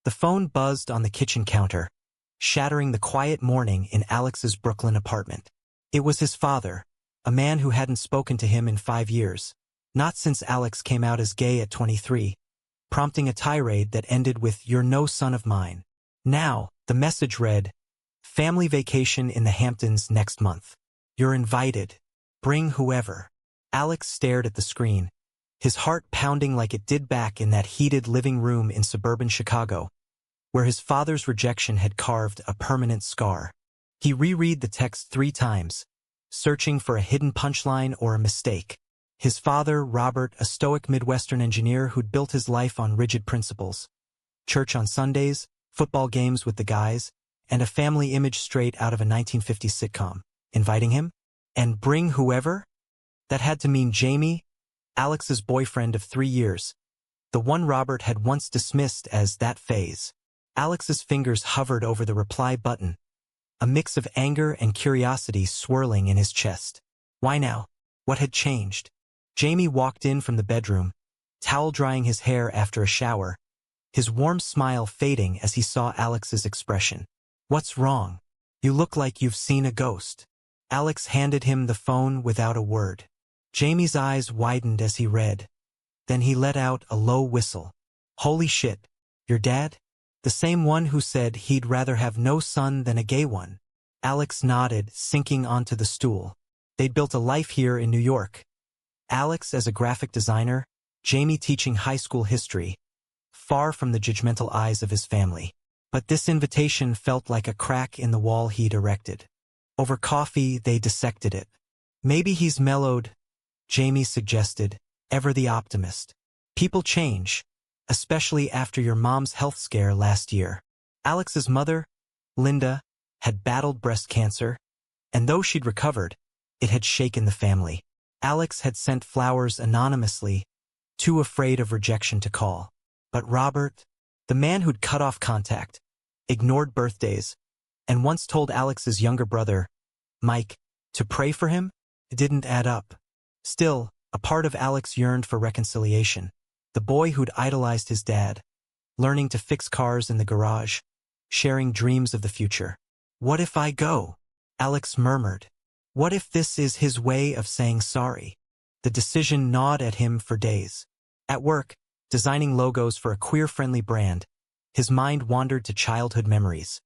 The phone buzzed on the kitchen counter, shattering the quiet morning in Alex's Brooklyn apartment. It was his father, a man who hadn't spoken to him in 5 years, not since Alex came out as gay at 23, prompting a tirade that ended with, "You're no son of mine." Now, the message read, "Family vacation in the Hamptons next month. You're invited. Bring whoever." Alex stared at the screen, his heart pounding like it did back in that heated living room in suburban Chicago, where his father's rejection had carved a permanent scar. He reread the text 3 times, searching for a hidden punchline or a mistake. His father, Robert, a stoic Midwestern engineer who'd built his life on rigid principles. Church on Sundays, football games with the guys, and a family image straight out of a 1950s sitcom. Inviting him? And bring whoever? That had to mean Jamie, Alex's boyfriend of 3 years, the one Robert had once dismissed as that phase. Alex's fingers hovered over the reply button, a mix of anger and curiosity swirling in his chest. Why now? What had changed? Jamie walked in from the bedroom, towel drying his hair after a shower, his warm smile fading as he saw Alex's expression. "What's wrong? You look like you've seen a ghost." Alex handed him the phone without a word. Jamie's eyes widened as he read. Then he let out a low whistle. "Holy shit, your dad? The same one who said he'd rather have no son than a gay one." Alex nodded, sinking onto the stool. They'd built a life here in New York. Alex as a graphic designer, Jamie teaching high school history, far from the judgmental eyes of his family. But this invitation felt like a crack in the wall he'd erected. Over coffee, they dissected it. "Maybe he's mellowed," Jamie suggested, ever the optimist. "People change, especially after your mom's health scare last year." Alex's mother, Linda, had battled breast cancer, and though she'd recovered, it had shaken the family. Alex had sent flowers anonymously, too afraid of rejection to call. But Robert, the man who'd cut off contact, ignored birthdays, and once told Alex's younger brother, Mike, to pray for him, it didn't add up. Still, a part of Alex yearned for reconciliation. The boy who'd idolized his dad, learning to fix cars in the garage, sharing dreams of the future. "What if I go?" Alex murmured. What if this is his way of saying sorry? The decision gnawed at him for days. At work, designing logos for a queer-friendly brand, his mind wandered to childhood memories.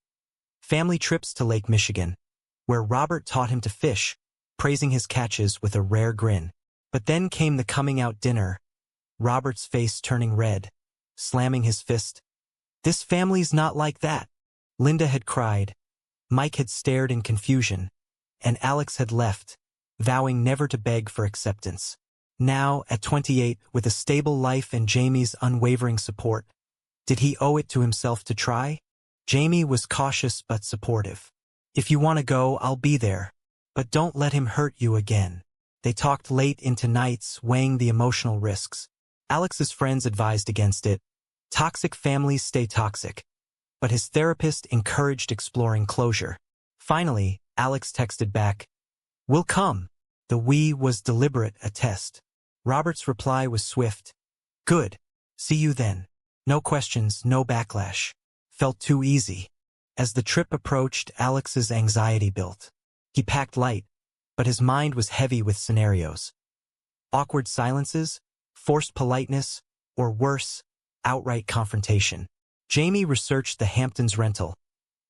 Family trips to Lake Michigan, where Robert taught him to fish, praising his catches with a rare grin. But then came the coming-out dinner, Robert's face turning red, slamming his fist. "This family's not like that," Linda had cried. Mike had stared in confusion, and Alex had left, vowing never to beg for acceptance. Now, at 28, with a stable life and Jamie's unwavering support, did he owe it to himself to try? Jamie was cautious but supportive. "If you want to go, I'll be there. But don't let him hurt you again." They talked late into nights, weighing the emotional risks. Alex's friends advised against it. Toxic families stay toxic. But his therapist encouraged exploring closure. Finally, Alex texted back, "We'll come." The "we" was deliberate, a test. Robert's reply was swift. "Good. See you then." No questions, no backlash. Felt too easy. As the trip approached, Alex's anxiety built. He packed light, but his mind was heavy with scenarios. Awkward silences, forced politeness, or worse, outright confrontation. Jamie researched the Hamptons rental,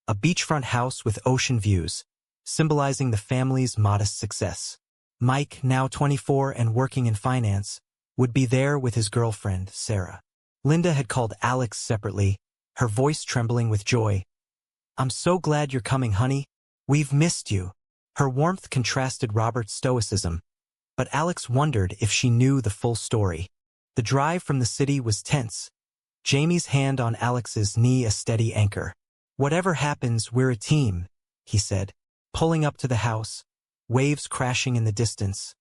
a beachfront house with ocean views, symbolizing the family's modest success. Mike, now 24 and working in finance, would be there with his girlfriend, Sarah. Linda had called Alex separately, her voice trembling with joy. "I'm so glad you're coming, honey. We've missed you." Her warmth contrasted Robert's stoicism, but Alex wondered if she knew the full story. The drive from the city was tense, Jamie's hand on Alex's knee a steady anchor. "Whatever happens, we're a team," he said, pulling up to the house, waves crashing in the distance.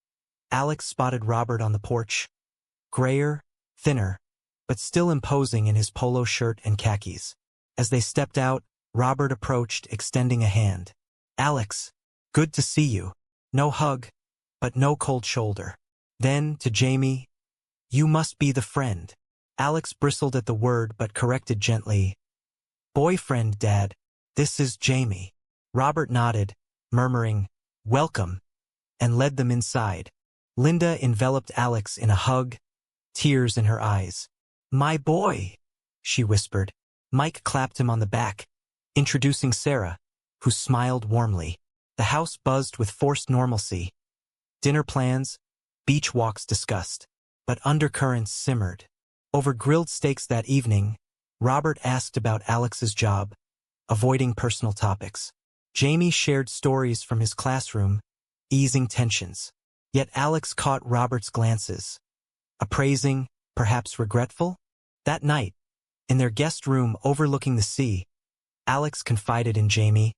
Alex spotted Robert on the porch, grayer, thinner, but still imposing in his polo shirt and khakis. As they stepped out, Robert approached, extending a hand. "Alex, good to see you." No hug, but no cold shoulder. Then, to Jamie, "You must be the friend." Alex bristled at the word but corrected gently, Boyfriend, Dad. This is Jamie. Robert nodded, murmuring, "Welcome," and led them inside. Linda enveloped Alex in a hug, tears in her eyes. "My boy," she whispered. Mike clapped him on the back, introducing Sarah, who smiled warmly. The house buzzed with forced normalcy. Dinner plans, beach walks discussed, but undercurrents simmered. Over grilled steaks that evening, Robert asked about Alex's job, avoiding personal topics. Jamie shared stories from his classroom, easing tensions. Yet Alex caught Robert's glances. Appraising, perhaps regretful? That night, in their guest room overlooking the sea, Alex confided in Jamie.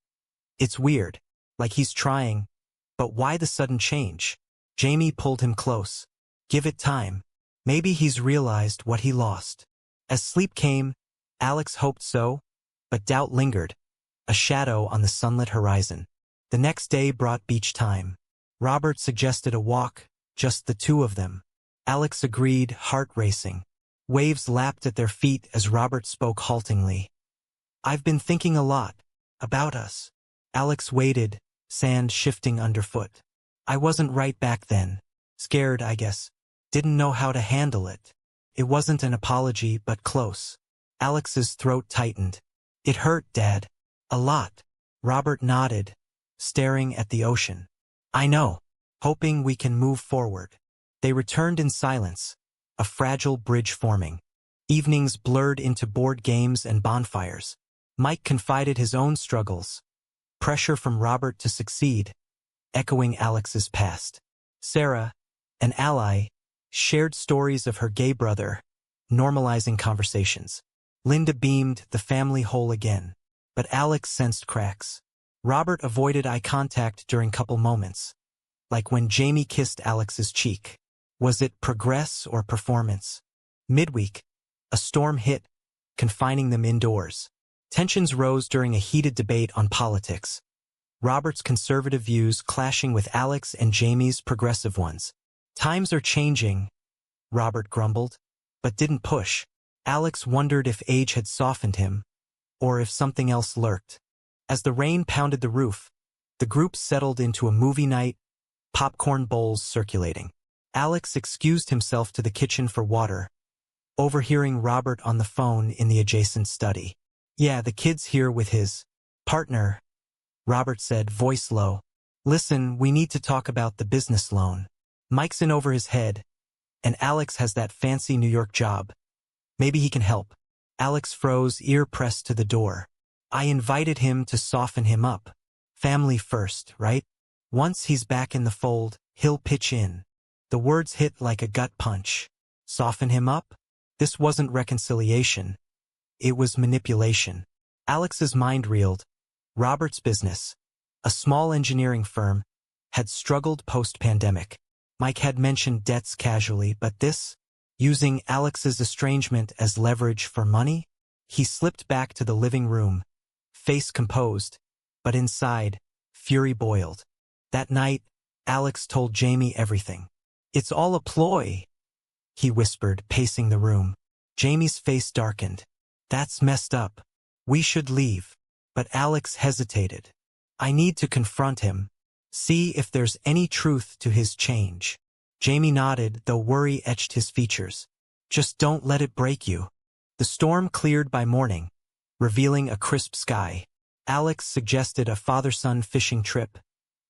"It's weird, like he's trying, but why the sudden change?" Jamie pulled him close. "Give it time. Maybe he's realized what he lost." As sleep came, Alex hoped so, but doubt lingered, a shadow on the sunlit horizon. The next day brought beach time. Robert suggested a walk, just the two of them. Alex agreed, heart racing. Waves lapped at their feet as Robert spoke haltingly. "I've been thinking a lot about us." Alex waited, sand shifting underfoot. "I wasn't right back then. Scared, I guess. Didn't know how to handle it." It wasn't an apology, but close. Alex's throat tightened. "It hurt, Dad. A lot." Robert nodded, staring at the ocean. "I know. Hoping we can move forward." They returned in silence, a fragile bridge forming. Evenings blurred into board games and bonfires. Mike confided his own struggles. Pressure from Robert to succeed, echoing Alex's past. Sarah, an ally, shared stories of her gay brother, normalizing conversations. Linda beamed, the family whole again. But Alex sensed cracks. Robert avoided eye contact during couple moments, like when Jamie kissed Alex's cheek. Was it progress or performance? Midweek, a storm hit, confining them indoors. Tensions rose during a heated debate on politics. Robert's conservative views clashing with Alex and Jamie's progressive ones. "Times are changing," Robert grumbled, but didn't push. Alex wondered if age had softened him, or if something else lurked. As the rain pounded the roof, the group settled into a movie night, popcorn bowls circulating. Alex excused himself to the kitchen for water, overhearing Robert on the phone in the adjacent study. "Yeah, the kid's here with his partner," Robert said, voice low. "Listen, we need to talk about the business loan. Mike's in over his head, and Alex has that fancy New York job. Maybe he can help." Alex froze, ear pressed to the door. "I invited him to soften him up. Family first, right? Once he's back in the fold, he'll pitch in." The words hit like a gut punch. Soften him up? This wasn't reconciliation. It was manipulation. Alex's mind reeled. Robert's business, a small engineering firm, had struggled post-pandemic. Mike had mentioned debts casually, but this, using Alex's estrangement as leverage for money? He slipped back to the living room, face composed, but inside, fury boiled. That night, Alex told Jamie everything. "It's all a ploy," he whispered, pacing the room. Jamie's face darkened. "That's messed up. We should leave." But Alex hesitated. "I need to confront him. See if there's any truth to his change." Jamie nodded, though worry etched his features. "Just don't let it break you." The storm cleared by morning, revealing a crisp sky. Alex suggested a father-son fishing trip,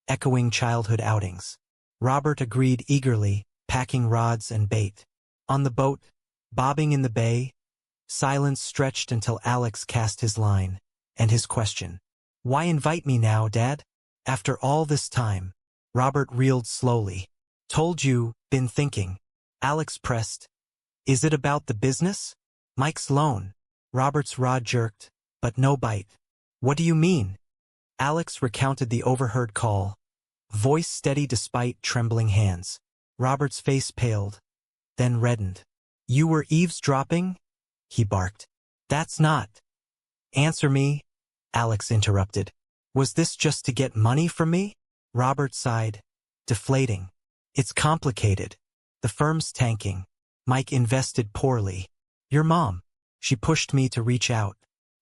echoing childhood outings. Robert agreed eagerly, packing rods and bait. On the boat, bobbing in the bay, silence stretched until Alex cast his line, and his question. "Why invite me now, Dad? After all this time?" Robert reeled slowly. "Told you, been thinking." Alex pressed. "Is it about the business?" "Mike's loan." Robert's rod jerked, but no bite. "What do you mean?" Alex recounted the overheard call, voice steady despite trembling hands. Robert's face paled, then reddened. "You were eavesdropping?" he barked. "That's not." "Answer me," Alex interrupted. "Was this just to get money from me?" Robert sighed, deflating. "It's complicated. The firm's tanking. Mike invested poorly. Your mom. She pushed me to reach out.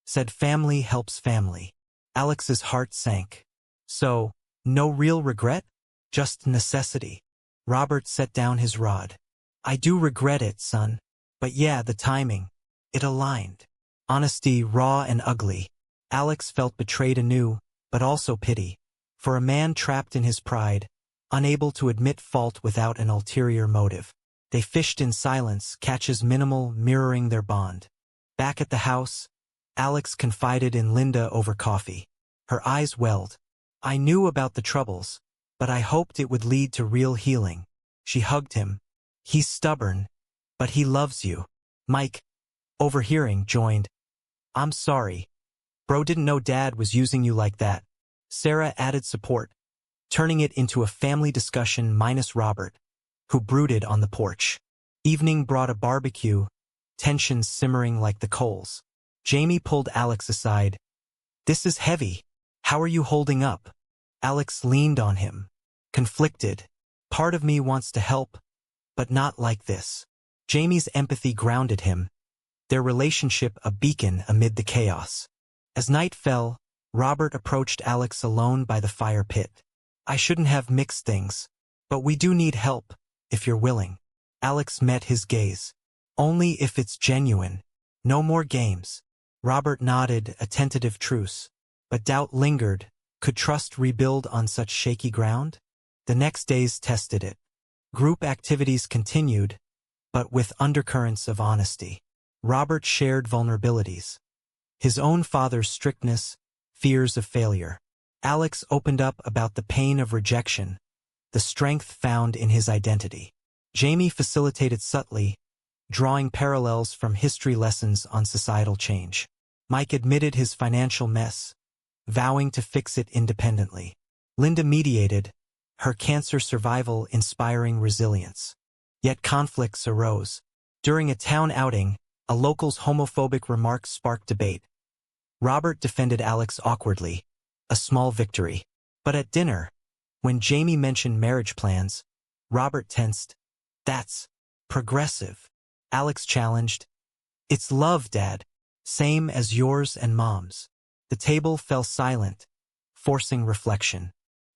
said family helps family. Alex's heart sank. So, no real regret? Just necessity. Robert set down his rod. I do regret it, son. But yeah, the timing. It aligned. Honesty, raw and ugly. Alex felt betrayed anew, but also pity. For a man trapped in his pride, unable to admit fault without an ulterior motive. They fished in silence, catches minimal, mirroring their bond. Back at the house, Alex confided in Linda over coffee. Her eyes welled. I knew about the troubles, but I hoped it would lead to real healing. She hugged him. He's stubborn, but he loves you. Mike, overhearing, joined. I'm sorry. Bro didn't know Dad was using you like that. Sarah added support, turning it into a family discussion minus Robert, who brooded on the porch. Evening brought a barbecue, tensions simmering like the coals. Jamie pulled Alex aside. This is heavy. How are you holding up? Alex leaned on him, conflicted. Part of me wants to help, but not like this. Jamie's empathy grounded him, their relationship a beacon amid the chaos. As night fell, Robert approached Alex alone by the fire pit. I shouldn't have mixed things, but we do need help, if you're willing. Alex met his gaze. Only if it's genuine. No more games. Robert nodded, a tentative truce. But doubt lingered. Could trust rebuild on such shaky ground? The next days tested it. Group activities continued, but with undercurrents of honesty. Robert shared vulnerabilities. His own father's strictness, fears of failure. Alex opened up about the pain of rejection, the strength found in his identity. Jamie facilitated subtly, drawing parallels from history lessons on societal change. Mike admitted his financial mess, vowing to fix it independently. Linda mediated, her cancer survival inspiring resilience. Yet conflicts arose. During a town outing, a local's homophobic remarks sparked debate. Robert defended Alex awkwardly, a small victory. But at dinner, when Jamie mentioned marriage plans, Robert tensed. That's progressive. Alex challenged. It's love, Dad. Same as yours and Mom's. The table fell silent, forcing reflection.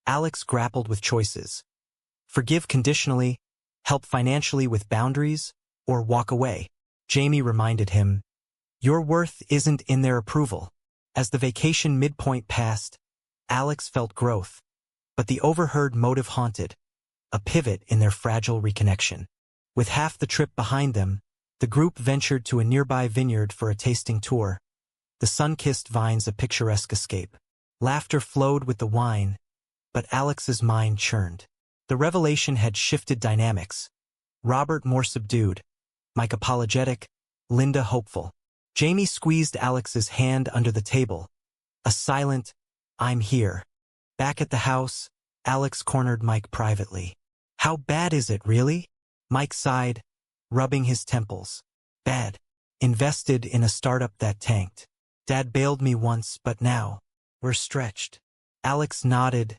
Alex grappled with choices. Forgive conditionally, help financially with boundaries, or walk away. Jamie reminded him, your worth isn't in their approval. As the vacation midpoint passed, Alex felt growth, but the overheard motive haunted, a pivot in their fragile reconnection. With half the trip behind them, the group ventured to a nearby vineyard for a tasting tour. The sun-kissed vines a picturesque escape. Laughter flowed with the wine, but Alex's mind churned. The revelation had shifted dynamics. Robert more subdued, Mike apologetic, Linda hopeful. Jamie squeezed Alex's hand under the table. A silent, I'm here. Back at the house, Alex cornered Mike privately. How bad is it, really? Mike sighed, rubbing his temples. Bad. Invested in a startup that tanked. Dad bailed me once, but now, we're stretched. Alex nodded,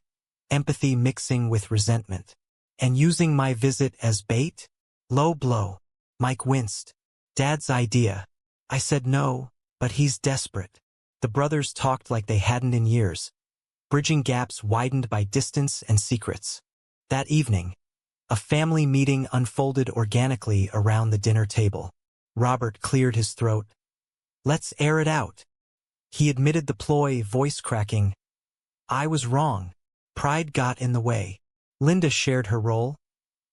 empathy mixing with resentment. And using my visit as bait? Low blow. Mike winced. Dad's idea. I said no, but he's desperate. The brothers talked like they hadn't in years, bridging gaps widened by distance and secrets. That evening, a family meeting unfolded organically around the dinner table. Robert cleared his throat. Let's air it out. He admitted the ploy, voice cracking. I was wrong. Pride got in the way. Linda shared her role.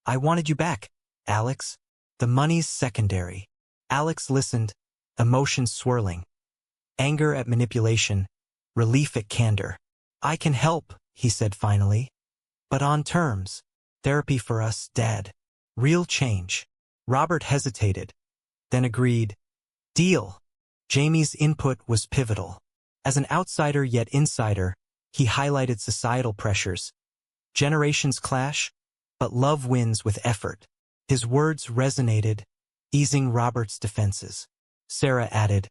I wanted you back, Alex. The money's secondary. Alex listened, emotions swirling. Anger at manipulation, relief at candor. I can help, he said finally. But on terms. Therapy for us, Dad. Real change. Robert hesitated, then agreed. Deal. Jamie's input was pivotal. As an outsider yet insider, he highlighted societal pressures. Generations clash, but love wins with effort. His words resonated, easing Robert's defenses. Sarah added,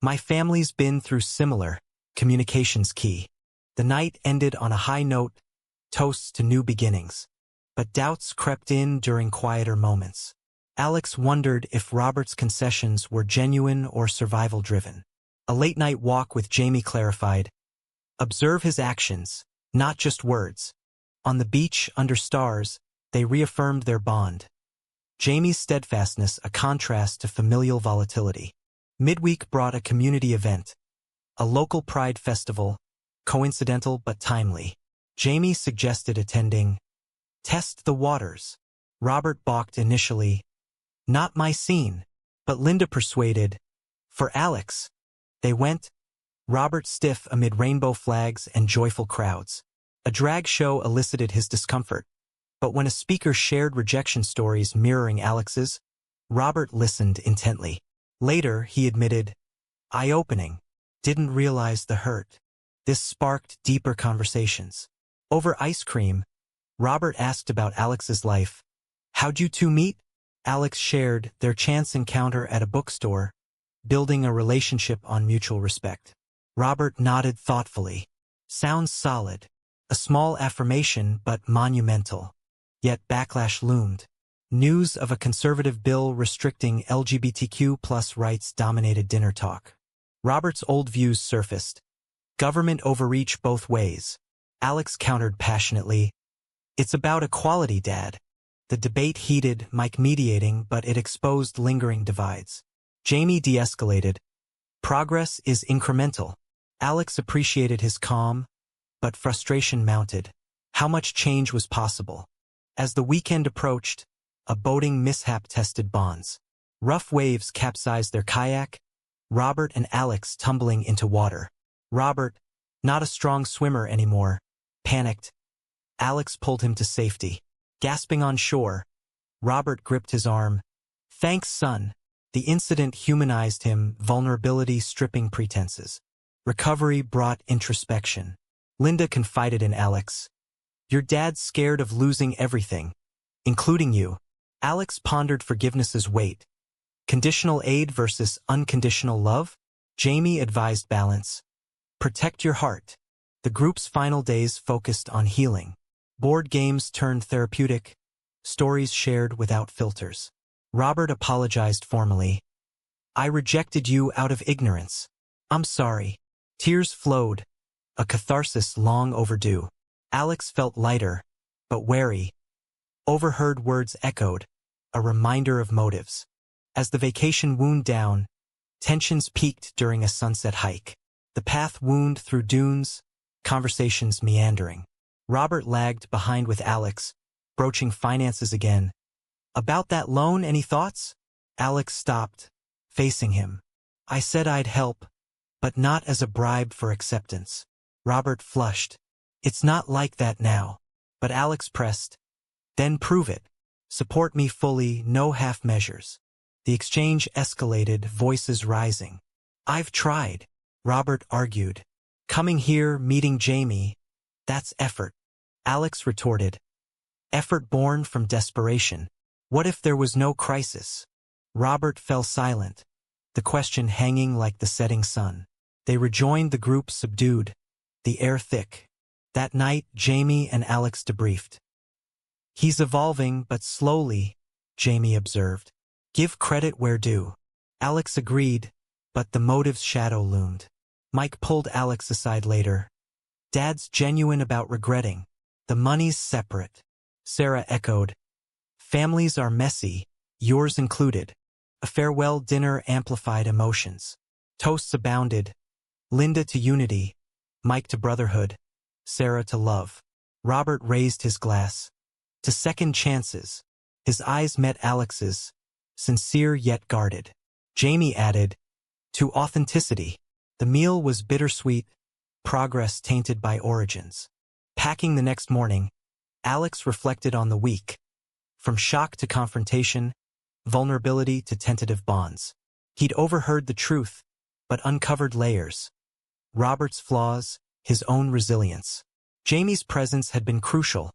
my family's been through similar, communication's key. The night ended on a high note, toasts to new beginnings. But doubts crept in during quieter moments. Alex wondered if Robert's concessions were genuine or survival-driven. A late-night walk with Jamie clarified. Observe his actions, not just words. On the beach, under stars, they reaffirmed their bond. Jamie's steadfastness a contrast to familial volatility. Midweek brought a community event, a local pride festival, coincidental but timely. Jamie suggested attending. Test the waters. Robert balked initially. Not my scene. But Linda persuaded. For Alex. They went. Robert stiff amid rainbow flags and joyful crowds. A drag show elicited his discomfort. But when a speaker shared rejection stories mirroring Alex's, Robert listened intently. Later, he admitted, eye-opening. Didn't realize the hurt. This sparked deeper conversations. Over ice cream, Robert asked about Alex's life. How'd you two meet? Alex shared their chance encounter at a bookstore, building a relationship on mutual respect. Robert nodded thoughtfully. Sounds solid. A small affirmation, but monumental. Yet backlash loomed. News of a conservative bill restricting LGBTQ+ rights dominated dinner talk. Robert's old views surfaced. Government overreach both ways. Alex countered passionately. It's about equality, Dad. The debate heated, Mike mediating, but it exposed lingering divides. Jamie de-escalated. Progress is incremental. Alex appreciated his calm, but frustration mounted. How much change was possible? As the weekend approached, a boating mishap tested bonds. Rough waves capsized their kayak, Robert and Alex tumbling into water. Robert, not a strong swimmer anymore, panicked. Alex pulled him to safety. Gasping on shore, Robert gripped his arm. Thanks, son. The incident humanized him, vulnerability stripping pretenses. Recovery brought introspection. Linda confided in Alex. Your dad's scared of losing everything, including you. Alex pondered forgiveness's weight. Conditional aid versus unconditional love? Jamie advised balance. Protect your heart. The group's final days focused on healing. Board games turned therapeutic, stories shared without filters. Robert apologized formally. I rejected you out of ignorance. I'm sorry. Tears flowed, a catharsis long overdue. Alex felt lighter, but wary. Overheard words echoed, a reminder of motives. As the vacation wound down, tensions peaked during a sunset hike. The path wound through dunes, conversations meandering. Robert lagged behind with Alex, broaching finances again. About that loan, any thoughts? Alex stopped, facing him. I said I'd help, but not as a bribe for acceptance. Robert flushed. It's not like that now. But Alex pressed. Then prove it. Support me fully, no half measures. The exchange escalated, voices rising. I've tried, Robert argued. Coming here, meeting Jamie, that's effort. Alex retorted. Effort born from desperation. What if there was no crisis? Robert fell silent, the question hanging like the setting sun. They rejoined the group subdued, the air thick. That night, Jamie and Alex debriefed. He's evolving, but slowly, Jamie observed. Give credit where due. Alex agreed, but the motive's shadow loomed. Mike pulled Alex aside later. Dad's genuine about regretting. The money's separate. Sarah echoed. Families are messy, yours included. A farewell dinner amplified emotions. Toasts abounded. Linda to unity, Mike to brotherhood, Sarah to love. Robert raised his glass. To second chances. His eyes met Alex's, sincere yet guarded. Jamie added, to authenticity. The meal was bittersweet, progress tainted by origins. Packing the next morning, Alex reflected on the week. From shock to confrontation, vulnerability to tentative bonds. He'd overheard the truth, but uncovered layers. Robert's flaws, his own resilience. Jamie's presence had been crucial,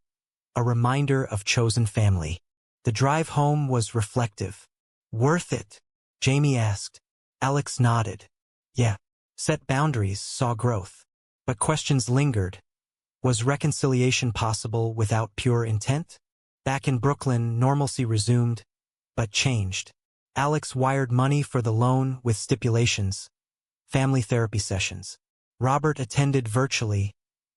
a reminder of chosen family. The drive home was reflective. Worth it? Jamie asked. Alex nodded. Yeah. Set boundaries, saw growth. But questions lingered. Was reconciliation possible without pure intent? Back in Brooklyn, normalcy resumed, but changed. Alex wired money for the loan with stipulations. family therapy sessions. Robert attended virtually,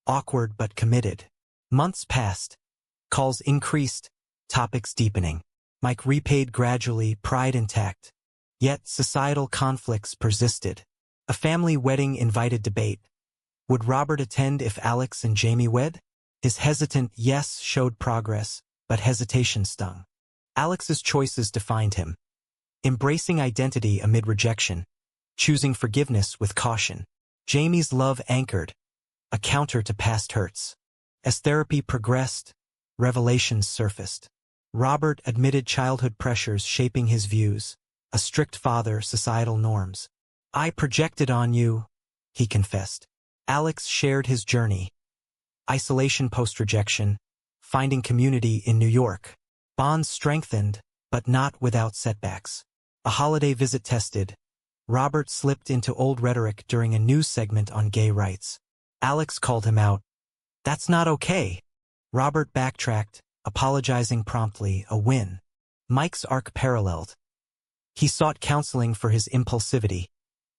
awkward but committed. Months passed. Calls increased, topics deepening. Mike repaid gradually, pride intact. Yet societal conflicts persisted. A family wedding invited debate. Would Robert attend if Alex and Jamie wed? His hesitant yes showed progress, but hesitation stung. Alex's choices defined him. Embracing identity amid rejection, choosing forgiveness with caution. Jamie's love anchored, a counter to past hurts. As therapy progressed, revelations surfaced. Robert admitted childhood pressures shaping his views, a strict father, societal norms. I projected on you, he confessed. Alex shared his journey. Isolation post-rejection, finding community in New York. Bonds strengthened, but not without setbacks. A holiday visit tested. Robert slipped into old rhetoric during a news segment on gay rights. Alex called him out. That's not okay. Robert backtracked, apologizing promptly, a win. Mike's arc paralleled. He sought counseling for his impulsivity,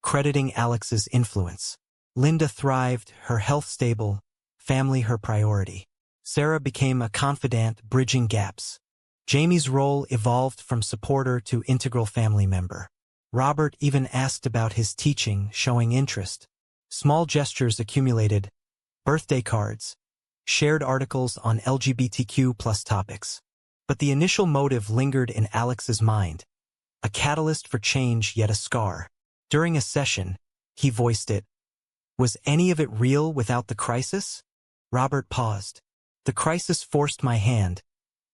crediting Alex's influence. Linda thrived, her health stable, family her priority. Sarah became a confidant, bridging gaps. Jamie's role evolved from supporter to integral family member. Robert even asked about his teaching, showing interest. Small gestures accumulated. Birthday cards. Shared articles on LGBTQ+ topics. But the initial motive lingered in Alex's mind. A catalyst for change, yet a scar. During a session, he voiced it. Was any of it real without the crisis? Robert paused. The crisis forced my hand,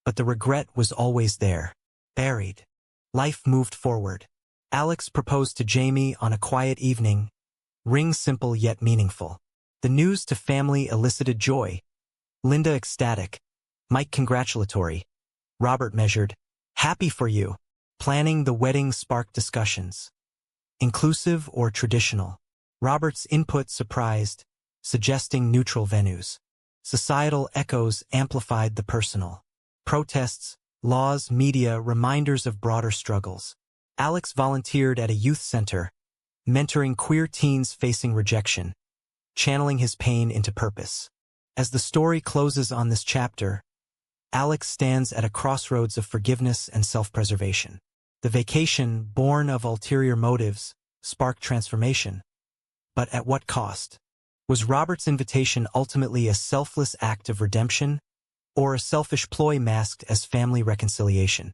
but the regret was always there, buried. Life moved forward. Alex proposed to Jamie on a quiet evening, ring simple yet meaningful. The news to family elicited joy. Linda ecstatic, Mike congratulatory. Robert measured, happy for you. Planning the wedding sparked discussions. Inclusive or traditional? Robert's input surprised, suggesting neutral venues. Societal echoes amplified the personal. Protests, laws, media, reminders of broader struggles. Alex volunteered at a youth center, mentoring queer teens facing rejection, channeling his pain into purpose. As the story closes on this chapter, Alex stands at a crossroads of forgiveness and self-preservation. The vacation, born of ulterior motives, sparked transformation. But at what cost? Was Robert's invitation ultimately a selfless act of redemption, or a selfish ploy masked as family reconciliation?